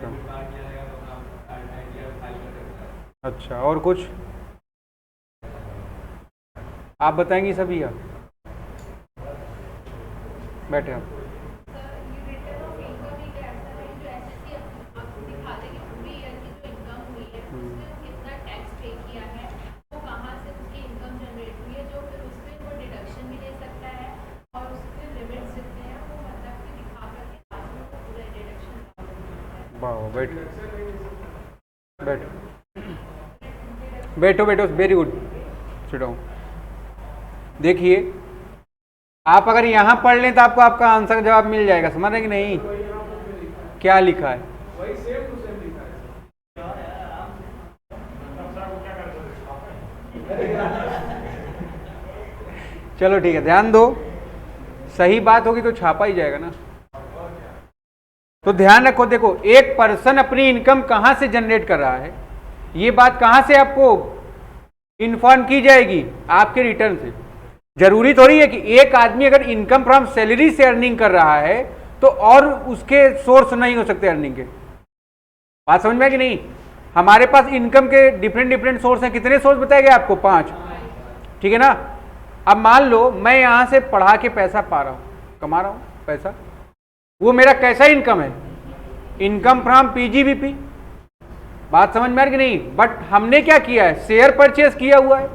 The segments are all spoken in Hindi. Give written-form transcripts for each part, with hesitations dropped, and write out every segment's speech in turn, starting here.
अच्छा अच्छा, और कुछ आप बताएंगी सभी? आप बैठे आप। वाह, बैठो बैठो बैठो बैठो, वेरी गुड, सिट। देखिए, आप अगर यहाँ पढ़ लें तो आपको आपका आंसर जवाब मिल जाएगा, समझ रहे कि नहीं? क्या लिखा है? चलो ठीक है, ध्यान दो, सही बात होगी तो छापा ही जाएगा ना। तो ध्यान रखो, देखो, एक पर्सन अपनी इनकम कहां से जनरेट कर रहा है, ये बात कहां से आपको इन्फॉर्म की जाएगी? आपके रिटर्न से। जरूरी थोड़ी है कि एक आदमी अगर इनकम फ्रॉम सैलरी से अर्निंग कर रहा है तो और उसके सोर्स नहीं हो सकते अर्निंग के। बात समझ में है कि नहीं? हमारे पास इनकम के डिफरेंट डिफरेंट सोर्स हैं। कितने सोर्स बताए गए आपको? 5, ठीक है ना? अब मान लो मैं यहां से पढ़ा के पैसा पा रहा हूं, कमा रहा हूं पैसा, वो मेरा कैसा इनकम है? Income from PGBP. बात समझ में आ रही कि नहीं? बट हमने क्या किया है? शेयर परचेस किया हुआ है,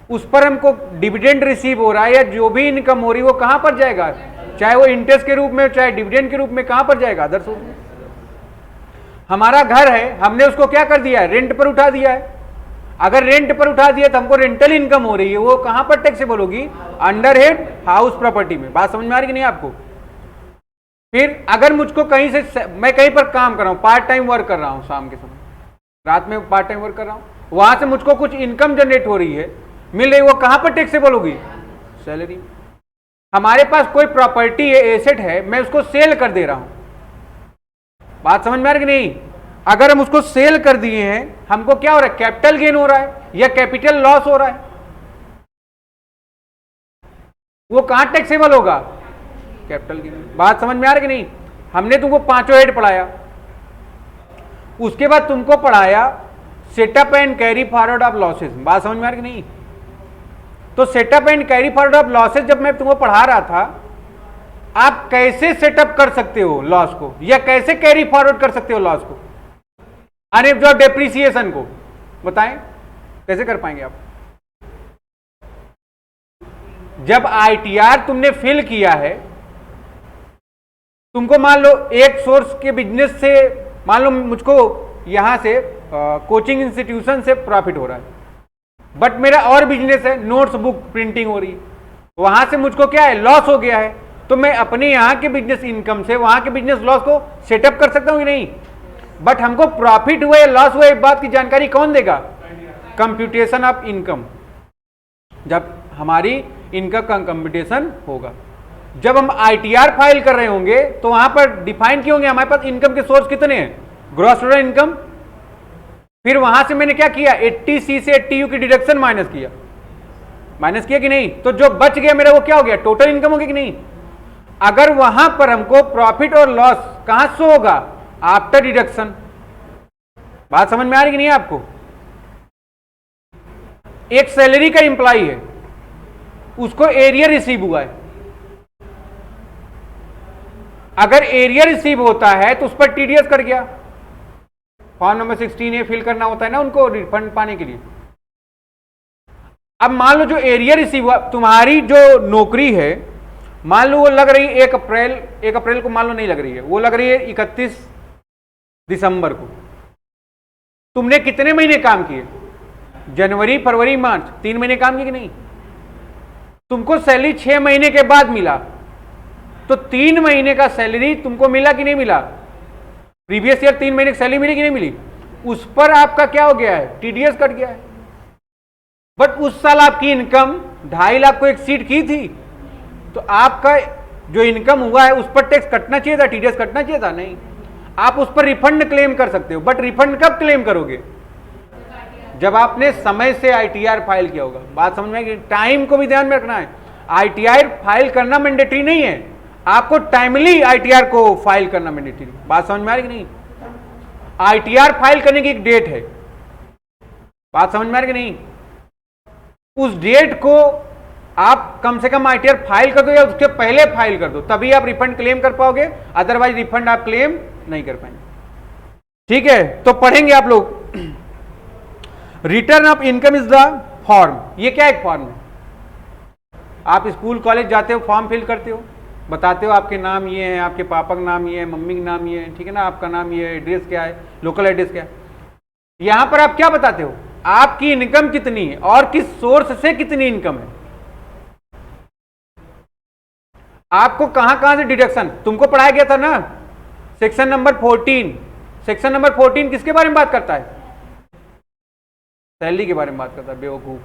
उस पर हमको डिविडेंड रिसीव हो रहा है, या जो भी इनकम हो रही है वो कहां पर जाएगा? चाहे वो इंटरेस्ट के रूप में, चाहे डिविडेंड के रूप में, कहां पर जाएगा? अदर सोर्स में। हमारा घर है, हमने उसको क्या कर दिया है? रेंट पर उठा दिया है। अगर रेंट पर उठा दिया तो हमको रेंटल इनकम हो रही है, वो कहां पर टैक्सेबल होगी? अंडर हेड हाउस प्रॉपर्टी में। बात समझ में आ रही कि नहीं आपको? फिर अगर मुझको कहीं से, मैं कहीं पर काम कर रहा हूं, पार्ट टाइम वर्क कर रहा हूं, शाम के समय, रात में पार्ट टाइम वर्क कर रहा हूं, वहां से मुझको कुछ इनकम जनरेट हो रही है, मिल रही, वो कहां पर टैक्सेबल होगी? सैलरी। हमारे पास कोई प्रॉपर्टी है, एसेट है, मैं उसको सेल कर दे रहा हूं। बात समझ में आ रही कि नहीं? अगर हम उसको सेल कर दिए हैं, हमको क्या हो रहा है? कैपिटल गेन हो रहा है या कैपिटल लॉस हो रहा है? वो कहां टैक्सेबल होगा? Capital gain. बात समझ में आ रही कि नहीं? हमने तुमको 5 हेड पढ़ाया, उसके बाद तुमको पढ़ाया setup and carry forward of losses. बात समझ में आ रही कि नहीं? तो setup and carry forward of losses जब मैं तुमको पढ़ा रहा था, आप कैसे सेटअप कर सकते हो लॉस को, या कैसे कैरी फॉरवर्ड कर सकते हो लॉस को, अनएब्जॉर्ब डेप्रिसिएशन को, बताएं कैसे कर पाएंगे आप? जब आईटीआर तुमने फिल किया है, तुमको मान लो एक सोर्स के बिजनेस से, मान लो मुझको यहां से कोचिंग इंस्टीट्यूशन से प्रॉफिट हो रहा है, बट मेरा और बिजनेस है, नोट्स बुक प्रिंटिंग हो रही है, वहां से मुझको क्या है? लॉस हो गया है। तो मैं अपने यहां के बिजनेस इनकम से वहां के बिजनेस लॉस को सेटअप कर सकता हूं कि नहीं? बट हमको प्रॉफिट हुआ या लॉस हुआ एक बात की जानकारी कौन देगा? Computation of income. जब हमारी इनकम का कंप्यूटेशन होगा, जब हम आईटीआर फाइल कर रहे होंगे, तो वहां पर डिफाइन किए होंगे हमारे पास इनकम के सोर्स कितने हैं, ग्रॉस टोटल इनकम। फिर वहां से मैंने क्या किया? 80C से 80U की डिडक्शन माइनस किया कि नहीं? तो जो बच गया मेरा वो क्या हो गया? टोटल इनकम हो गया कि नहीं? अगर वहां पर हमको प्रॉफिट और लॉस कहां से होगा? After deduction. बात समझ में आ रही कि नहीं आपको? एक सैलरी का एम्प्लॉय है, उसको एरियर रिसीव हुआ है, अगर एरिया रिसीव होता है तो उस पर टीडीएस कर गया, फॉर्म नंबर 16A फिल करना होता है ना उनको रिफंड पाने के लिए। अब मान लो जो एरिया रिसीव हुआ, तुम्हारी जो नौकरी है, मान लो वो लग रही है 1 अप्रैल को, मान लो नहीं लग रही है, वो लग रही है 31 दिसंबर को। तुमने कितने महीने काम किए? जनवरी, फरवरी, मार्च, 3 महीने काम किए कि नहीं? तुमको सैलरी 6 महीने के बाद मिला, तो 3 महीने का सैलरी तुमको मिला कि नहीं मिला? प्रीवियस ईयर 3 महीने की सैलरी मिली कि नहीं मिली? उस पर आपका क्या हो गया है? टीडीएस कट गया है। बट उस साल आपकी इनकम 2.5 लाख को एक्सीड की थी, तो आपका जो इनकम हुआ है उस पर टैक्स कटना चाहिए था, टीडीएस कटना चाहिए था? नहीं। आप उस पर रिफंड क्लेम कर सकते हो, बट रिफंड कब क्लेम करोगे? जब आपने समय से आईटीआर फाइल किया होगा। बात समझ में आई? टाइम को भी ध्यान में रखना है। आईटीआर फाइल करना मैंडेटरी नहीं है, आपको टाइमली आईटीआर को फाइल करना मैंडेटरी। बात समझ में आ रही कि नहीं? आईटीआर फाइल करने की एक डेट है, बात समझ में आ रही कि नहीं? उस डेट को आप कम से कम आईटीआर फाइल कर दो या उसके पहले फाइल कर दो, तभी आप रिफंड क्लेम कर पाओगे, अदरवाइज रिफंड आप क्लेम नहीं कर पाएंगे। ठीक है, तो पढ़ेंगे आप लोग। Return of income is the form. ये क्या एक फॉर्म है? आप स्कूल कॉलेज जाते हो, फॉर्म फिल करते हो, बताते हो आपके नाम ये है, आपके पापा का नाम ये है, मम्मी का नाम ये है, ठीक है ना, आपका नाम ये है, एड्रेस क्या है, लोकल एड्रेस क्या है। यहां पर आप क्या बताते हो? आपकी इनकम कितनी है और किस सोर्स से कितनी इनकम है, आपको कहां से डिडक्शन, तुमको पढ़ाया गया था ना सेक्शन नंबर 14। सेक्शन नंबर 14 किसके बारे में बात करता है? सैलरी के बारे में बात करता है, बेवकूफ।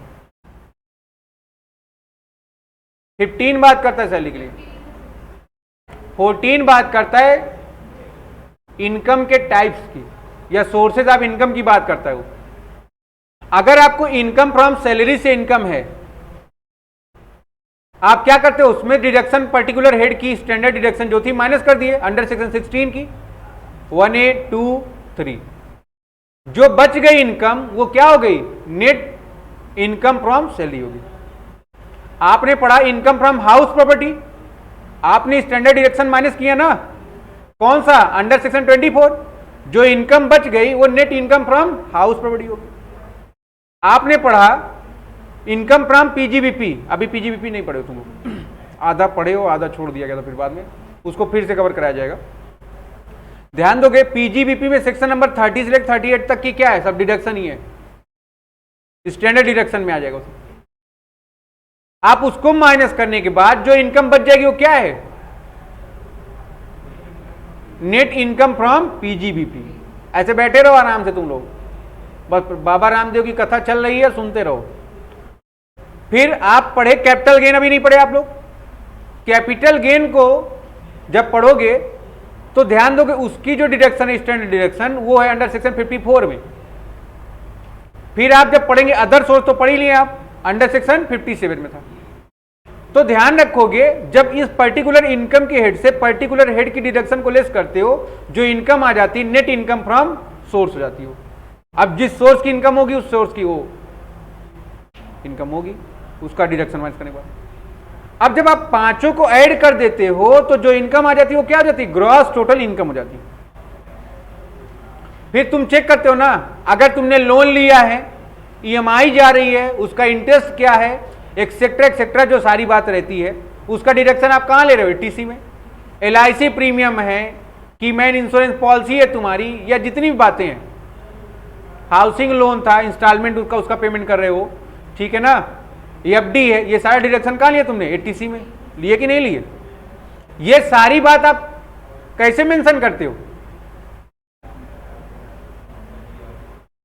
15 बात करता है सैलरी के लिए, 14 बात करता है इनकम के टाइप्स की या सोर्सेज ऑफ इनकम की बात करता है वो। अगर आपको इनकम फ्रॉम सैलरी से इनकम है, आप क्या करते हो? उसमें डिडक्शन पर्टिकुलर हेड की स्टैंडर्ड डिडक्शन जो थी माइनस कर दिए अंडर सेक्शन 16 की 1A 2 3। जो बच गई इनकम वो क्या हो गई? नेट इनकम फ्रॉम सैलरी होगी। आपने पढ़ा इनकम फ्रॉम हाउस प्रॉपर्टी, आपने स्टैंडर्ड डिडक्शन माइनस किया ना, कौन सा? Under section 24। जो इनकम बच गई वो net income from house property होगी। आपने पढ़ा इनकम फ्रॉम पीजीबीपी, अभी पीजीबीपी नहीं पढ़े हो तुम लोग, आधा पढ़े हो आधा छोड़ दिया गया था, फिर बाद में उसको फिर से कवर कराया जाएगा। ध्यान दोगे पीजीबीपी में सेक्शन नंबर 30 से लेकर 38 तक की क्या है? सब डिडक्शन ही है, स्टैंडर्ड डिडक्शन में आ जाएगा उसमें। आप उसको माइनस करने के बाद जो इनकम बच जाएगी वो क्या है? Net income from PGBP. ऐसे बैठे रहो आराम से तुम लोग, बस बाबा रामदेव की कथा चल रही है, सुनते रहो। फिर आप पढ़े कैपिटल गेन, अभी नहीं पढ़े आप लोग। कैपिटल गेन को जब पढ़ोगे तो ध्यान दोगे उसकी जो डिडक्शन है स्टैंडर्ड डिडक्शन वो है अंडर सेक्शन 54 में। फिर आप जब पढ़ेंगे अदर सोर्स तो पढ़ ही लिए आप, अंडर सेक्शन 57 में था। तो ध्यान रखोगे जब इस पर्टिकुलर इनकम के हेड से पर्टिकुलर हेड की डिडक्शन को लेस करते हो, जो इनकम आ जाती है नेट इनकम फ्रॉम सोर्स हो जाती हो। अब जिस सोर्स की इनकम होगी उस सोर्स की वो इनकम होगी, उसका डिडक्शन माइनस करने के बाद। अब जब आप पांचों को ऐड कर देते हो तो जो इनकम आ जाती है वो क्या हो जाती है? ग्रॉस टोटल इनकम हो जाती है। फिर तुम चेक करते हो ना, अगर तुमने लोन लिया है, ईएमआई जा रही है, उसका इंटरेस्ट क्या है, एक्सेट्रा एक्सेट्रा जो सारी बात रहती है, उसका डिडक्शन आप कहां ले रहे हो? एटीसी में। एलआईसी प्रीमियम है कि मैन इंश्योरेंस पॉलिसी है तुम्हारी, या जितनी भी बातें हैं, हाउसिंग लोन था इंस्टॉलमेंट उसका पेमेंट कर रहे हो, ठीक है ना, एफडी है, ये सारा डिडक्शन कहां लिया तुमने? एटीसी में। लिए कि नहीं लिए? ये सारी बात आप कैसे मेंशन करते हो?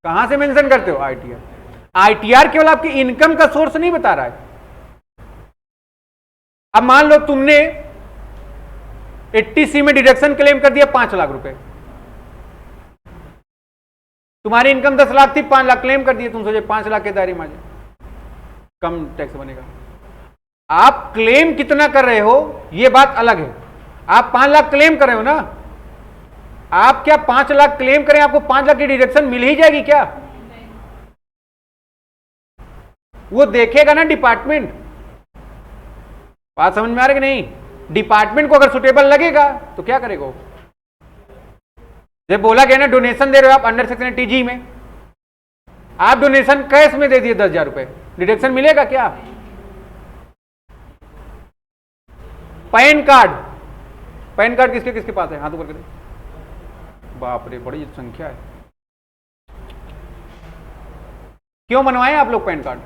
कहां से मेंशन करते हो? आईटीआर। आईटीआर केवल आपकी इनकम का सोर्स नहीं बता रहा है। अब मान लो तुमने एटीसी में डिडक्शन क्लेम कर दिया 5 लाख रुपए, तुम्हारी इनकम 10 लाख थी, 5 लाख क्लेम कर दिए, तुम सोचे 5 लाख के दायरे में आ जाए, कम टैक्स बनेगा। आप क्लेम कितना कर रहे हो ये बात अलग है। आप 5 लाख क्लेम कर रहे हो ना, आप क्या 5 लाख क्लेम करें आपको 5 लाख की डिडक्शन मिल ही जाएगी क्या? वो देखेगा ना डिपार्टमेंट। बात समझ में आ रही कि नहीं? डिपार्टमेंट को अगर सुटेबल लगेगा तो क्या करेगा? जब बोला गया ना डोनेशन दे रहे हो आप अंडर सेक्शन टीजी में, आप डोनेशन कैश में दे दिए 10,000 रुपए, डिडक्शन मिलेगा क्या? पैन कार्ड, पैन कार्ड किसके किसके पास है? हाथ ऊपर करें। बाप रे, बड़ी संख्या है। क्यों बनवाए आप लोग पैन कार्ड?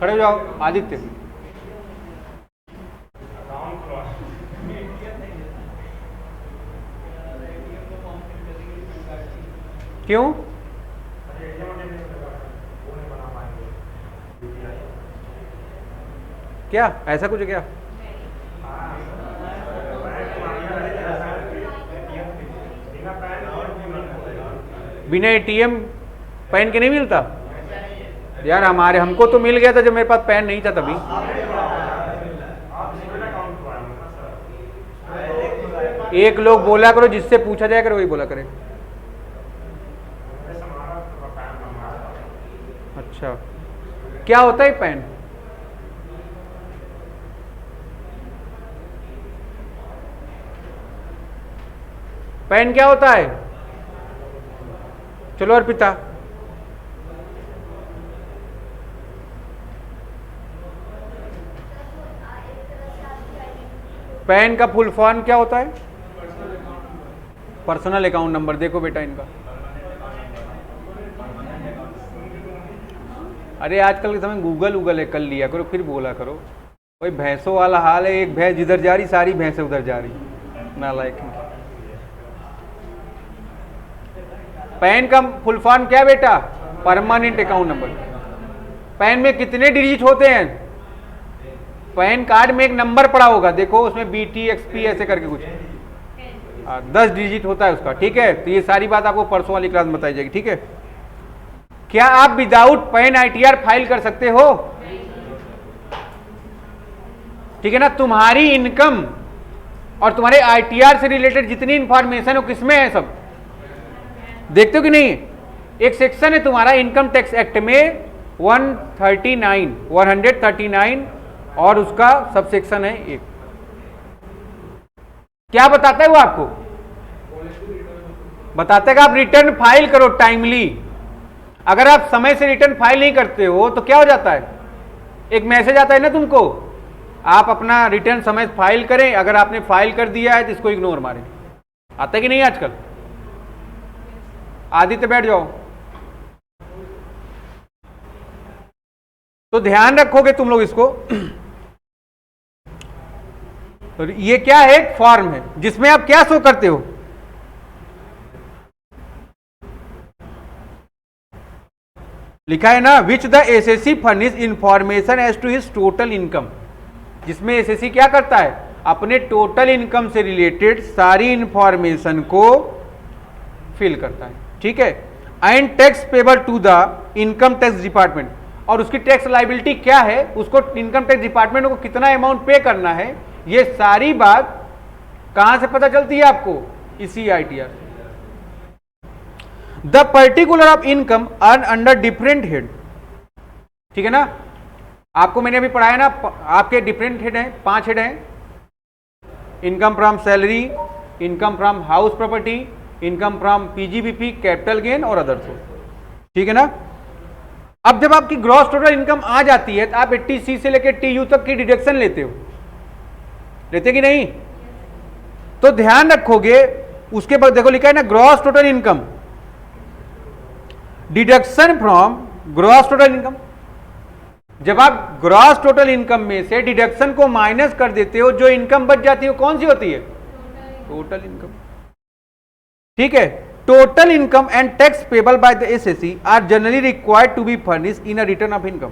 खड़े हो जाओ। आदित्य, क्यों? क्या ऐसा कुछ है क्या? बिना एटीएम पैन के नहीं मिलता यार? हमको तो मिल गया था जब मेरे पास पैन नहीं था तभी। एक लोग बोला करो, जिससे पूछा जाए करो वही बोला करे। अच्छा, क्या होता है पैन? पैन क्या होता है? चलो अर्पिता। पैन का फुल फॉर्म क्या होता है? Personal account number. देखो बेटा इनका, अरे आजकल के समय गूगल कर लिया करो, फिर बोला करो। कोई भैंसों वाला हाल है, एक भैंस जिधर जा रही सारी भैंसें उधर जा रही, नालायक। पैन का फुल फॉर्म क्या बेटा? Permanent account number. पैन में कितने डिजिट होते हैं? पैन कार्ड में एक नंबर पड़ा होगा, देखो उसमें BT XP ऐसे करके कुछ 10 डिजिट होता है उसका, ठीक है। तो ये सारी बात आपको परसों वाली क्लास में बताई जाएगी, ठीक है। क्या आप विदाउट पैन ITR फाइल कर सकते हो? ठीक है ना। तुम्हारी इनकम और तुम्हारे ITR से रिलेटेड जितनी इंफॉर्मेशन हो किसमें है? सब देखते हो कि नहीं? एक सेक्शन है तुम्हारा इनकम टैक्स एक्ट में 139 और उसका सब सेक्शन है एक। क्या बताता है वो आपको? बताता है कि आप रिटर्न फाइल करो टाइमली। अगर आप समय से रिटर्न फाइल नहीं करते हो तो क्या हो जाता है? एक मैसेज आता है ना तुमको, आप अपना रिटर्न समय फाइल करें। अगर आपने फाइल कर दिया है तो इसको इग्नोर मारें। आता है कि नहीं आजकल? आदित्य बैठ जाओ। तो ध्यान रखोगे तुम लोग इसको। तो ये क्या है? एक फॉर्म है जिसमें आप क्या शो करते हो? लिखा है ना, which the assessee furnish information as to his total income. जिसमें एसएससी क्या करता है? अपने टोटल इनकम से रिलेटेड सारी इंफॉर्मेशन को फिल करता है, ठीक है। And tax payable to the income tax department, और उसकी टैक्स लाइबिलिटी क्या है, उसको इनकम टैक्स डिपार्टमेंट को कितना अमाउंट पे करना है, ये सारी बात कहां से पता चलती है आपको? इसी ITR। The particular of income earn under different head, ठीक है ना। आपको मैंने अभी पढ़ाया ना, आपके डिफरेंट हेड हैं, 5 हेड हैं। Income from salary, income from house property, income from PGBP, capital gain और अदर सोर्स, ठीक है ना। अब जब आपकी ग्रॉस टोटल इनकम आ जाती है तो आप 80C से लेकर TU तक की डिडक्शन लेते हो, लेते कि नहीं? तो ध्यान रखोगे उसके बाद देखो लिखा है ना, gross total income deduction from gross total income. जब आप ग्रॉस टोटल इनकम में से डिडक्शन को माइनस कर देते हो, जो इनकम बच जाती है कौन सी होती है? टोटल इनकम, ठीक है। Total income and tax payable by the assessee are generally required to be furnish in a return of income.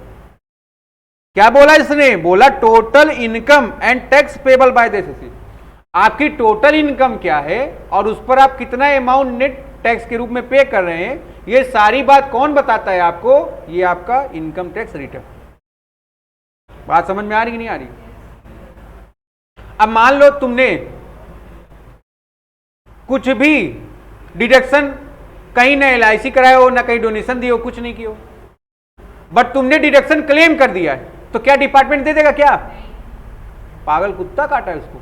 क्या बोला इसने? बोला total income and tax payable by the assessee. आपकी टोटल इनकम क्या है और उस पर आप कितना अमाउंट नेट टैक्स के रूप में पे कर रहे हैं, ये सारी बात कौन बताता है आपको? ये आपका इनकम टैक्स रिटर्न। बात समझ में आ रही कि नहीं आ रही? अब मान लो तुमने कुछ भी डिडक्शन कहीं ना LIC कराया हो, ना कहीं डोनेशन दिए हो, कुछ नहीं किया हो, बट तुमने डिडक्शन क्लेम कर दिया है, तो क्या डिपार्टमेंट दे देगा? क्या पागल कुत्ता काटा है उसको।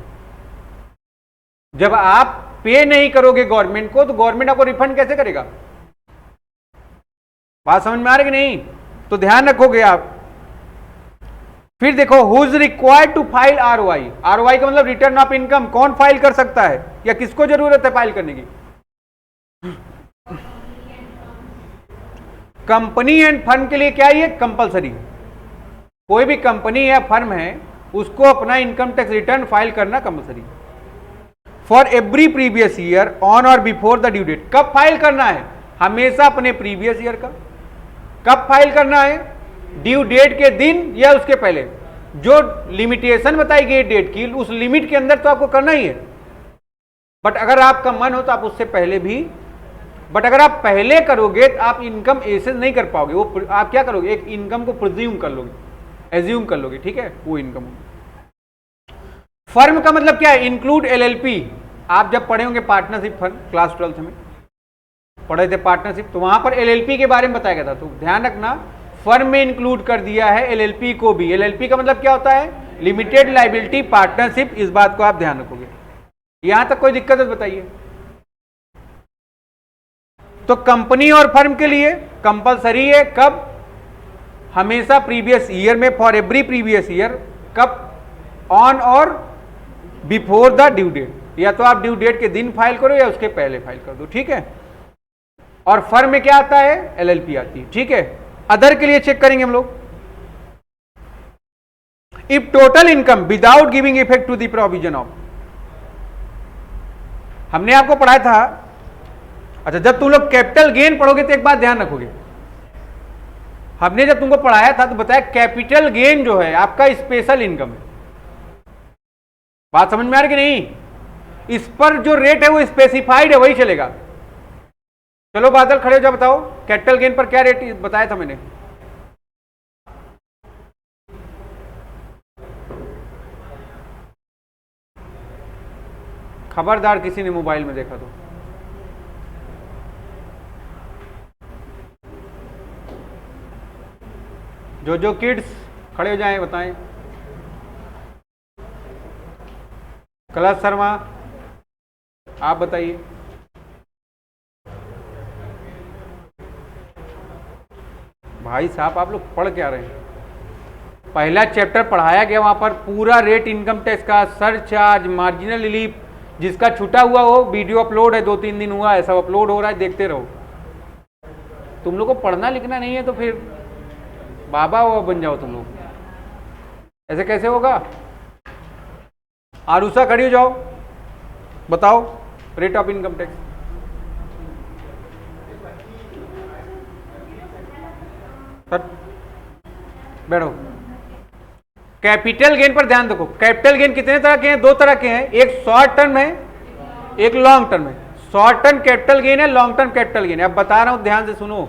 जब आप पे नहीं करोगे गवर्नमेंट को, तो गवर्नमेंट आपको रिफंड कैसे करेगा? बात समझ में आ रही कि नहीं? तो ध्यान रखोगे आप। फिर देखो, who is required to file ROI। ROI का मतलब रिटर्न ऑफ इनकम। कौन फाइल कर सकता है या किसको जरूरत है फाइल करने की? कंपनी एंड फर्म के लिए क्या ये कंपलसरी? कोई भी कंपनी या फर्म है उसको अपना इनकम टैक्स रिटर्न फाइल करना compulsory for every previous year on और बिफोर द ड्यू डेट। कब फाइल करना है? हमेशा अपने प्रीवियस ईयर का। कब फाइल करना है? ड्यू डेट के दिन या उसके पहले। जो लिमिटेशन बताई गई डेट की, उस लिमिट के अंदर तो आपको करना ही है। बट अगर आपका मन हो तो आप उससे पहले भी, बट अगर आप पहले करोगे तो आप इनकम एसेस नहीं कर पाओगे। वो आप क्या करोगे? एक इनकम को प्रिज्यूम कर लोगे, एज्यूम कर लोगे, ठीक है, वो इनकम। फर्म का मतलब क्या है? Include LLP। आप जब पढ़े होंगे पार्टनरशिप फर्म, क्लास 12th में पढ़े थे पार्टनरशिप, तो वहां पर LLP के बारे में बताया गया था। तो ध्यान रखना, फर्म में इंक्लूड कर दिया है एलएलपी को भी। एलएलपी का मतलब क्या होता है? Limited liability partnership. इस बात को आप ध्यान रखोगे। यहां तक कोई दिक्कत है बताइए? तो कंपनी और फर्म के लिए कंपलसरी है कब? हमेशा प्रीवियस ईयर में, फॉर एवरी प्रीवियस ईयर। कब? ऑन और बिफोर द ड्यू डेट। या तो आप ड्यू डेट के दिन फाइल करो या उसके पहले फाइल कर दो, ठीक है। और फर्म में क्या आता है? एलएलपी आती है, ठीक है। अदर के लिए चेक करेंगे हम लोग। If total income without giving effect to the provision of, हमने आपको पढ़ाया था। अच्छा, जब तुम लोग कैपिटल गेन पढ़ोगे तो एक बात ध्यान रखोगे, हमने जब तुमको पढ़ाया था तो बताया कैपिटल गेन जो है आपका स्पेशल इनकम है। बात समझ में आ रही कि नहीं? इस पर जो रेट है वो स्पेसिफाइड है, वही चलेगा। चलो बादल खड़े हो जाओ, बताओ कैपिटल गेन पर क्या रेट बताया था मैंने? खबरदार किसी ने मोबाइल में देखा तो। जो किड्स खड़े हो जाएं बताएं। कैलाश शर्मा आप बताइए। भाई साहब आप लोग पढ़ क्या रहे हैं? पहला चैप्टर पढ़ाया गया, वहां पर पूरा रेट इनकम टैक्स का, सरचार्ज, मार्जिनल रिलीफ, जिसका छूटा हुआ हो वीडियो अपलोड है, 2-3 दिन हुआ है, सब अपलोड हो रहा है, देखते रहो। तुम लोग को पढ़ना लिखना नहीं है तो फिर बाबा वो बन जाओ तुम लोग, ऐसे कैसे होगा? आरुषा खड़ी हो जाओ, बताओ रेट ऑफ इनकम टैक्स। बैठो। कैपिटल गेन पर ध्यान रखो। कैपिटल गेन कितने तरह के हैं? 2 तरह के हैं, एक शॉर्ट टर्म है, एक लॉन्ग टर्म है। शॉर्ट टर्म कैपिटल गेन है, लॉन्ग टर्म कैपिटल गेन है। अब बता रहा हूं ध्यान से सुनो।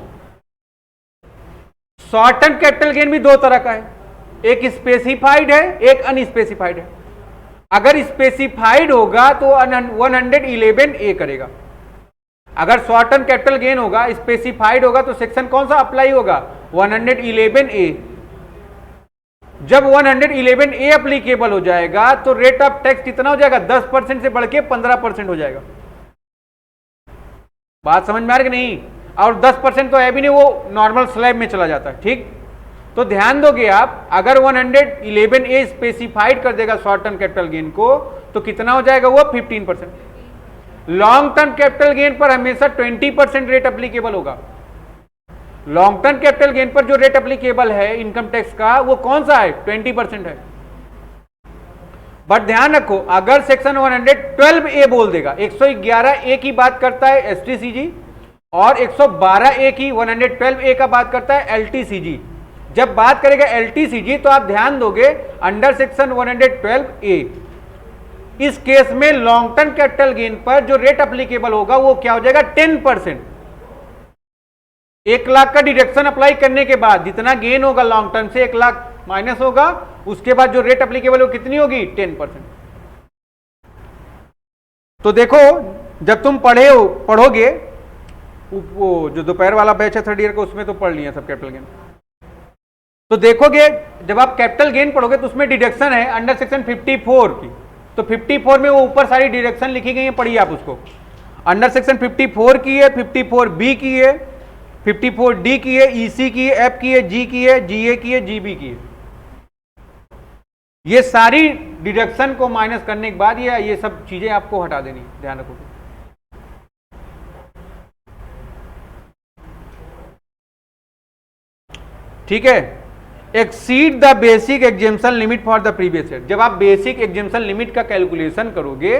शॉर्ट टर्म कैपिटल गेन भी 2 तरह का है, एक स्पेसिफाइड है, एक अनस्पेसिफाइड है। अगर स्पेसिफाइड होगा तो 111A करेगा। अगर शॉर्ट टर्म कैपिटल गेन होगा, स्पेसिफाइड होगा, तो सेक्शन कौन सा अप्लाई होगा? 111A। जब 111A अप्लीकेबल हो जाएगा तो रेट ऑफ टैक्स कितना हो जाएगा? 10% से बढ़ के 15% हो जाएगा। बात समझ में आ रही कि नहीं? और 10% तो है भी नहीं, वो नॉर्मल स्लैब में चला जाता है, ठीक। तो ध्यान दोगे आप, अगर 111A स्पेसिफाइड कर देगा शॉर्ट टर्म कैपिटल गेन को, तो कितना हो जाएगा वो? 15%। लॉन्ग टर्म कैपिटल गेन पर हमेशा 20% रेट अप्लीकेबल होगा। लॉन्ग टर्म कैपिटल गेन पर जो रेट एप्लीकेबल है इनकम टैक्स का, वो कौन सा है? 20% है। बट ध्यान रखो, अगर सेक्शन 112A बोल देगा, 111A की बात करता है STCG और 112A की 112A का बात करता है LTCG। जब बात करेगा LTCG तो आप ध्यान दोगे अंडर सेक्शन 112A, इस केस में लॉन्ग टर्म कैपिटल गेन पर जो रेट एप्लीकेबल होगा वो क्या हो जाएगा? 10%। 1 लाख का डिडक्शन अप्लाई करने के बाद जितना गेन होगा लॉन्ग टर्म से 1 लाख माइनस होगा, उसके बाद जो रेट एप्लीकेबल हो कितनी होगी? 10%। तो देखो जब तुम पढ़ोगे, वो जो दोपहर वाला बैच है 3rd ईयर का, उसमें तो पढ़ लिया सब कैपिटल गेन। तो देखोगे जब आप कैपिटल गेन पढ़ोगे तो उसमें डिडक्शन है अंडर सेक्शन 54 की। तो 54 में वो ऊपर सारी डिडक्शन लिखी गई है, पढ़िए आप उसको। अंडर सेक्शन 54 की है, 54B की है, 54D की है, EC की है, F की है, G की है, GA की है, GB की है। ये सारी डिडक्शन को माइनस करने के बाद ये सब चीजें आपको हटा देनी, ध्यान रखो। ठीक है। Exceed the basic exemption limit for the previous year. जब आप बेसिक एग्जेम्पशन लिमिट का कैलकुलेशन करोगे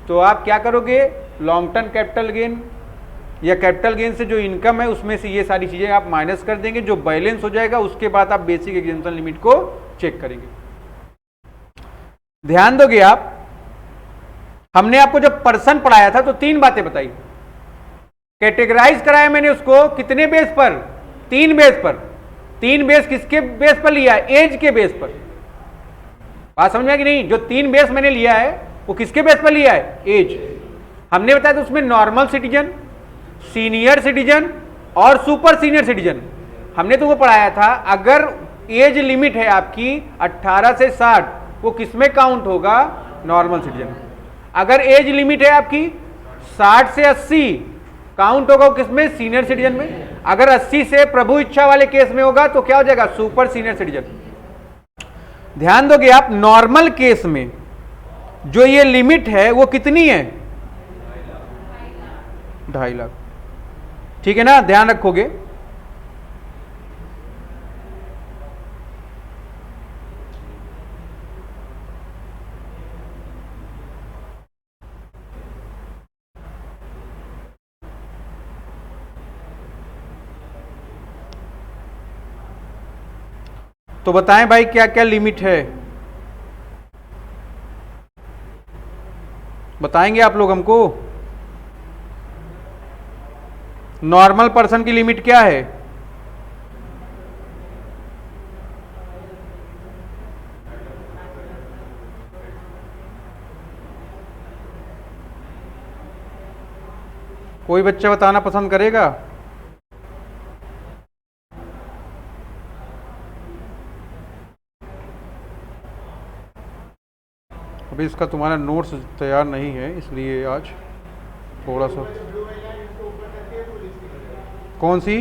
तो आप क्या करोगे? लॉन्ग टर्म कैपिटल गेन या कैपिटल गेन से जो इनकम है उसमें से ये सारी चीजें आप माइनस कर देंगे, जो बैलेंस हो जाएगा उसके बाद आप बेसिक एग्जेम्पशन लिमिट को चेक करेंगे। ध्यान दोगे आप, हमने आपको जब पर्सन पढ़ाया था तो 3 बातें बताई। कैटेगराइज कराया मैंने उसको कितने बेस पर? 3 बेस पर। 3 बेस किसके बेस पर लिया है? एज के बेस पर। बात समझ में आई कि नहीं? जो 3 बेस मैंने लिया है वो किसके बेस पर लिया है? एज। हमने बताया था उसमें नॉर्मल सिटीजन, सीनियर सिटीजन और सुपर सीनियर सिटीजन। हमने तुमको पढ़ाया था अगर एज लिमिट है आपकी 18 से 60, वो किसमें काउंट होगा? Normal citizen. अगर एज लिमिट है आपकी 60 से 80, काउंट होगा वो किसमें? सीनियर सिटीजन में। अगर 80 से प्रभु इच्छा वाले केस में होगा तो क्या हो जाएगा? Super senior citizen. ध्यान दोगे आप, नॉर्मल केस में जो ये लिमिट है वो कितनी है? 2.5 लाख। ठीक है ना, ध्यान रखोगे। तो बताएं भाई क्या क्या लिमिट है, बताएंगे आप लोग हमको। नॉर्मल पर्सन की लिमिट क्या है? कोई बच्चा बताना पसंद करेगा? अभी इसका तुम्हारा नोट्स तैयार नहीं है, इसलिए आज थोड़ा सा। कौन सी?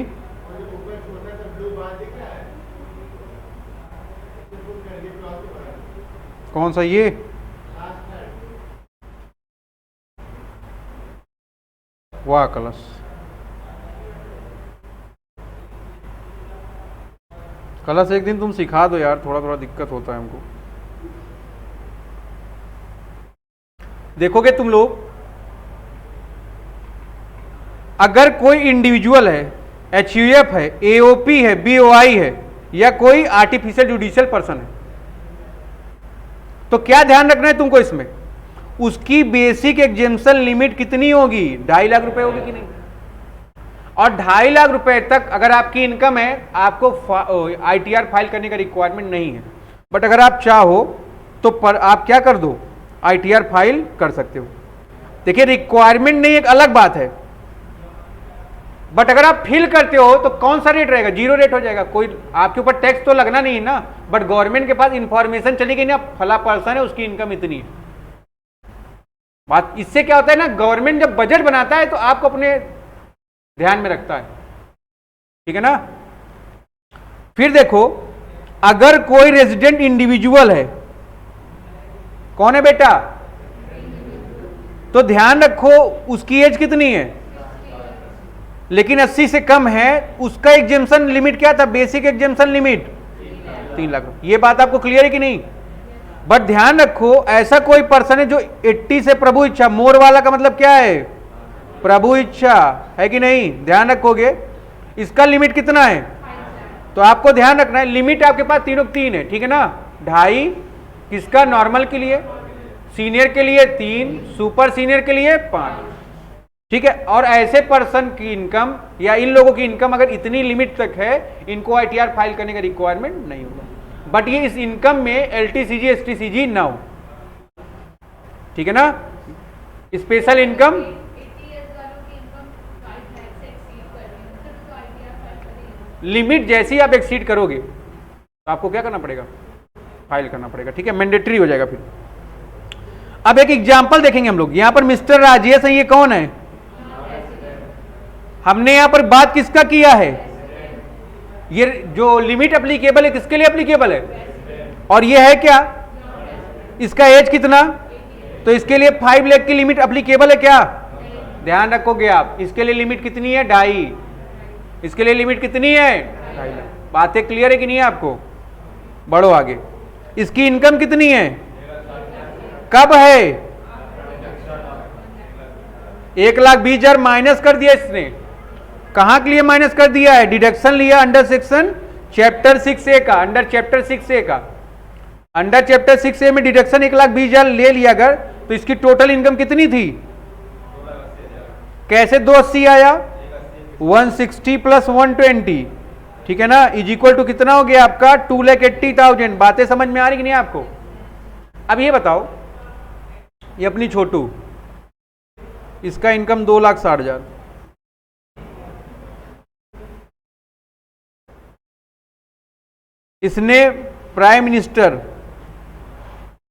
कौन सा? ये वाह कलश। कलश एक दिन तुम सिखा दो यार, थोड़ा थोड़ा दिक्कत होता है हमको। देखोगे तुम लोग, अगर कोई इंडिविजुअल है, HUF है, AOP है, BOI है, या कोई आर्टिफिशियल जुडिशियल पर्सन है, तो क्या ध्यान रखना है तुमको इसमें? उसकी बेसिक एग्जेम्पशन लिमिट कितनी होगी? 2.5 लाख रुपए होगी कि नहीं? और 2.5 लाख रुपए तक अगर आपकी इनकम है, आपको ITR फाइल करने का रिक्वायरमेंट नहीं है। बट अगर आप चाहो तो आप क्या कर दो? ITR फाइल कर सकते हो। देखिए, रिक्वायरमेंट नहीं एक अलग बात है, बट अगर आप फिल करते हो तो कौन सा रेट रहेगा? 0 रेट हो जाएगा। कोई आपके ऊपर टैक्स तो लगना नहीं है ना, बट गवर्नमेंट के पास इंफॉर्मेशन चली गई ना, फला पर्सन है उसकी इनकम इतनी है। बात इससे क्या होता है ना, गवर्नमेंट जब बजट बनाता है तो आपको अपने ध्यान में रखता है। ठीक है ना। फिर देखो, अगर कोई रेजिडेंट इंडिविजुअल है, कौन है बेटा? तो ध्यान रखो उसकी एज कितनी है, लेकिन 80 से कम है, उसका एग्जेम्पशन लिमिट क्या था? Basic exemption limit 3 lakh. ये बात आपको क्लियर है कि नहीं? बट ध्यान रखो, ऐसा कोई पर्सन है जो 80 से प्रभु इच्छा, मोर वाला का मतलब क्या है? प्रभु इच्छा है कि नहीं? ध्यान रखोगे, इसका लिमिट कितना है? तो आपको ध्यान रखना है, लिमिट आपके पास तीनों 3 है। ठीक है ना। 2.5 किसका? नॉर्मल के लिए, सीनियर के लिए 3, सुपर सीनियर के लिए 5। ठीक है। और ऐसे पर्सन की इनकम या इन लोगों की इनकम अगर इतनी लिमिट तक है, इनको ITR फाइल करने का रिक्वायरमेंट नहीं होगा। बट ये इस इनकम में LTCG STCG ना हो। ठीक है ना। स्पेशल इनकम लिमिट जैसे ही आप एक्सीड करोगे तो आपको क्या करना पड़ेगा? फाइल करना पड़ेगा। ठीक है, मैंडेटरी हो जाएगा फिर। अब एक एग्जांपल देखेंगे हम लोग। यहां पर मिस्टर राजेश है, ये कौन है? हमने यहां पर बात किसका किया है? ये जो लिमिट एप्लीकेबल है किसके लिए एप्लीकेबल है? और ये है क्या? इसका एज कितना? तो इसके लिए 5 लाख की लिमिट एप्लीकेबल है क्या? ध्यान रखोगे आप, इसके लिए लिमिट कितनी है? 2.5। इसके लिए लिमिट कितनी है? 2.5 लाख। बातें क्लियर है कि नहीं आपको? बढ़ो आगे। इसकी इनकम कितनी है? कब है? 1,20,000 माइनस कर दिया इसने। कहां के लिए माइनस कर दिया है? डिडक्शन लिया अंडर सेक्शन चैप्टर 6A का, अंडर चैप्टर 6A का। अंडर चैप्टर 6A में डिडक्शन 1,20,000 ले लिया अगर, तो इसकी टोटल इनकम कितनी थी? कैसे 280 आया? 160 प्लस 120। ठीक है ना, इज इक्वल टू कितना हो गया आपका? 2,80,000। बातें समझ में आ रही कि नहीं आपको? अब ये बताओ, ये अपनी छोटू, इसका इनकम 2,60,000। इसने प्राइम मिनिस्टर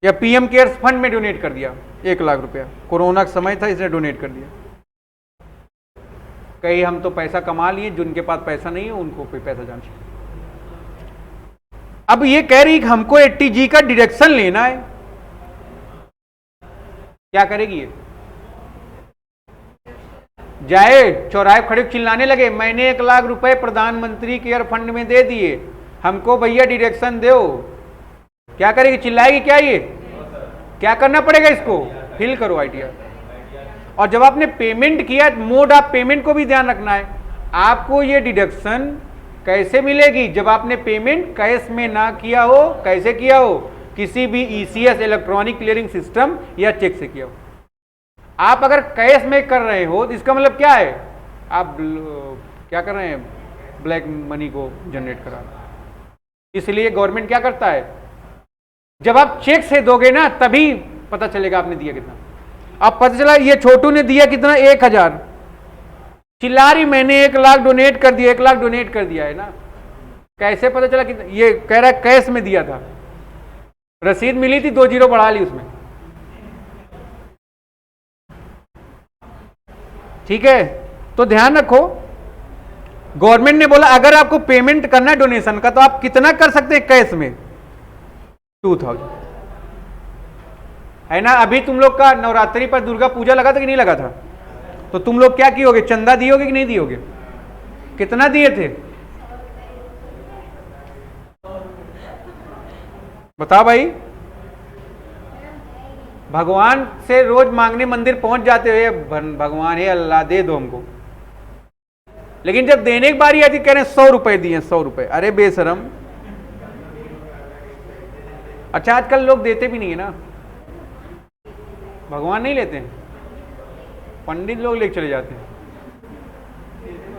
या पीएम केयर्स फंड में डोनेट कर दिया 1 लाख रुपया। कोरोना का समय था, इसने डोनेट कर दिया। कहीं हम तो पैसा कमा लिए, जिनके पास पैसा नहीं है उनको कोई पैसा जाना चाहिए। अब ये कह रही कि हमको 80G का डिडक्शन लेना है, क्या करेगी ये? जाए चौराहे खड़े चिल्लाने लगे, मैंने 1 लाख रुपए प्रधानमंत्री केयर फंड में दे दिए, हमको भैया डिडक्शन दो। क्या करेगी? चिल्लाएगी क्या? ये क्या करना पड़ेगा? इसको फिल करो आईटीआर। और जब आपने पेमेंट किया, मोड ऑफ पेमेंट को भी ध्यान रखना है। आपको ये डिडक्शन कैसे मिलेगी? जब आपने पेमेंट कैश में ना किया हो। कैसे किया हो? किसी भी ईसीएस इलेक्ट्रॉनिक क्लियरिंग सिस्टम या चेक से किया हो। आप अगर कैश में कर रहे हो तो इसका मतलब क्या है? आप क्या कर रहे हैं? ब्लैक मनी को जनरेट करा। इसलिए गवर्नमेंट क्या करता है, जब आप चेक से दोगे ना तभी पता चलेगा आपने दिया कितना। अब पता चला ये छोटू ने दिया कितना? 1000। चिल्ला रही मैंने 1 लाख डोनेट कर दिया, 1 लाख डोनेट कर दिया है ना। कैसे पता चला कितना? ये कह रहा है कैश में दिया था, रसीद मिली थी, 2 जीरो बढ़ा ली उसमें। ठीक है, तो ध्यान रखो, गवर्नमेंट ने बोला अगर आपको पेमेंट करना है डोनेशन का तो आप कितना कर सकते हैं कैश में? 2000 है ना। अभी तुम लोग का नवरात्रि पर दुर्गा पूजा लगा था कि नहीं लगा था? तो तुम लोग क्या कियोगे? चंदा दियोगे कि नहीं दियोगे? कितना दिए थे बताओ भाई। भगवान से रोज मांगने मंदिर पहुंच जाते हुए, भगवान हे अल्लाह दे दो हमको, लेकिन जब देने की बारी आती कह रहे 100 रुपए दिए, 100 रुपए। अरे बेशरम। अच्छा आजकल लोग देते भी नहीं है ना, भगवान नहीं लेते हैं, पंडित लोग लेके चले जाते हैं।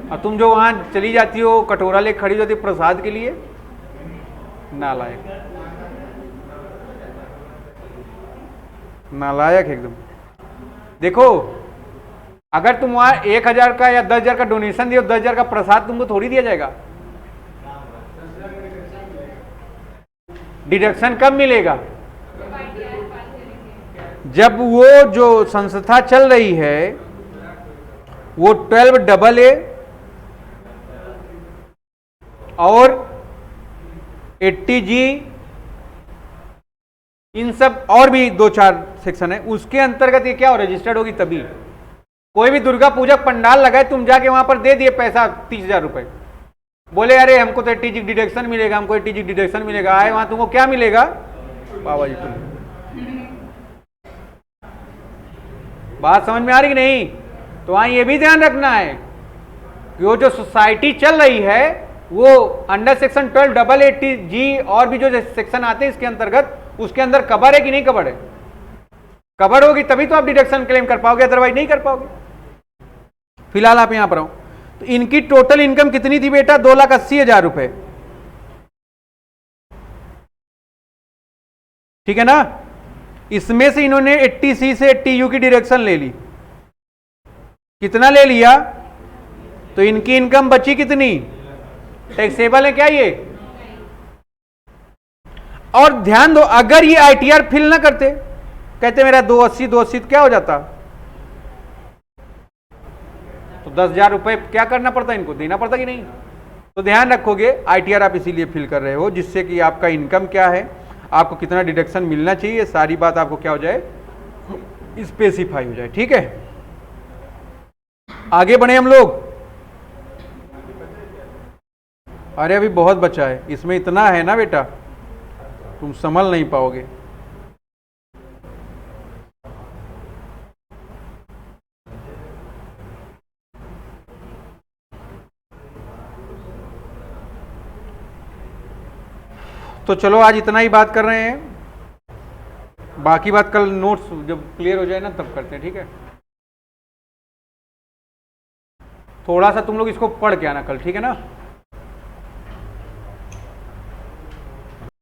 और तुम जो वहां चली जाती हो कटोरा लेके खड़ी जाती प्रसाद के लिए, नालायक, नालायक एकदम। देखो अगर तुम वहां 1000 का या 10,000 का डोनेशन दियो, 10,000 का प्रसाद तुमको थोड़ी दिया जाएगा। डिडक्शन कब मिलेगा? जब वो जो संस्था चल रही है वो 12AA और 80G इन सब और भी 2-4 सेक्शन है, उसके अंतर्गत ये क्या हो रजिस्टर्ड होगी तभी। कोई भी दुर्गा पूजा पंडाल लगाए, तुम जाके वहां पर दे दिए पैसा 30,000 रुपए, बोले अरे हमको तो 80G डिडक्शन मिलेगा, हमको 80G डिडक्शन मिलेगा, आए वहां तुमको क्या मिलेगा? बाबा जी तुम बात समझ में आ रही कि नहीं? तो वहां ये भी ध्यान रखना है कि वो जो सोसाइटी चल रही है वो अंडर सेक्शन 1280G और भी जो सेक्शन आते हैं इसके अंतर्गत, उसके अंदर कवर है कि नहीं कवर है? कवर होगी तभी तो आप डिडक्शन क्लेम कर पाओगे, अदरवाइज नहीं कर पाओगे। फिलहाल आप यहां पर आओ, तो इनकी टोटल इनकम कितनी थी बेटा? 2,80,000 रुपए, ठीक है ना। इसमें से इन्होंने 80C से 80U की डिडक्शन ले ली। कितना ले लिया? तो इनकी इनकम बची कितनी? टैक्सेबल है क्या ये? और ध्यान दो, अगर ये आईटीआर फिल ना करते, कहते मेरा 280 क्या हो जाता? तो 10,000 रुपए क्या करना पड़ता? इनको देना पड़ता कि नहीं? तो ध्यान रखोगे आईटीआर आप इसीलिए फिल कर रहे हो जिससे कि आपका इनकम क्या है, आपको कितना डिडक्शन मिलना चाहिए, सारी बात आपको क्या हो जाए, स्पेसिफाई हो जाए। ठीक है, आगे बढ़े हम लोग। अरे अभी बहुत बचा है, इसमें इतना है ना बेटा, तुम संभल नहीं पाओगे। तो चलो आज इतना ही बात कर रहे हैं, बाकी बात कल नोट्स जब क्लियर हो जाए ना तब करते हैं। ठीक है, थोड़ा सा तुम लोग इसको पढ़ के आना कल, ठीक है ना।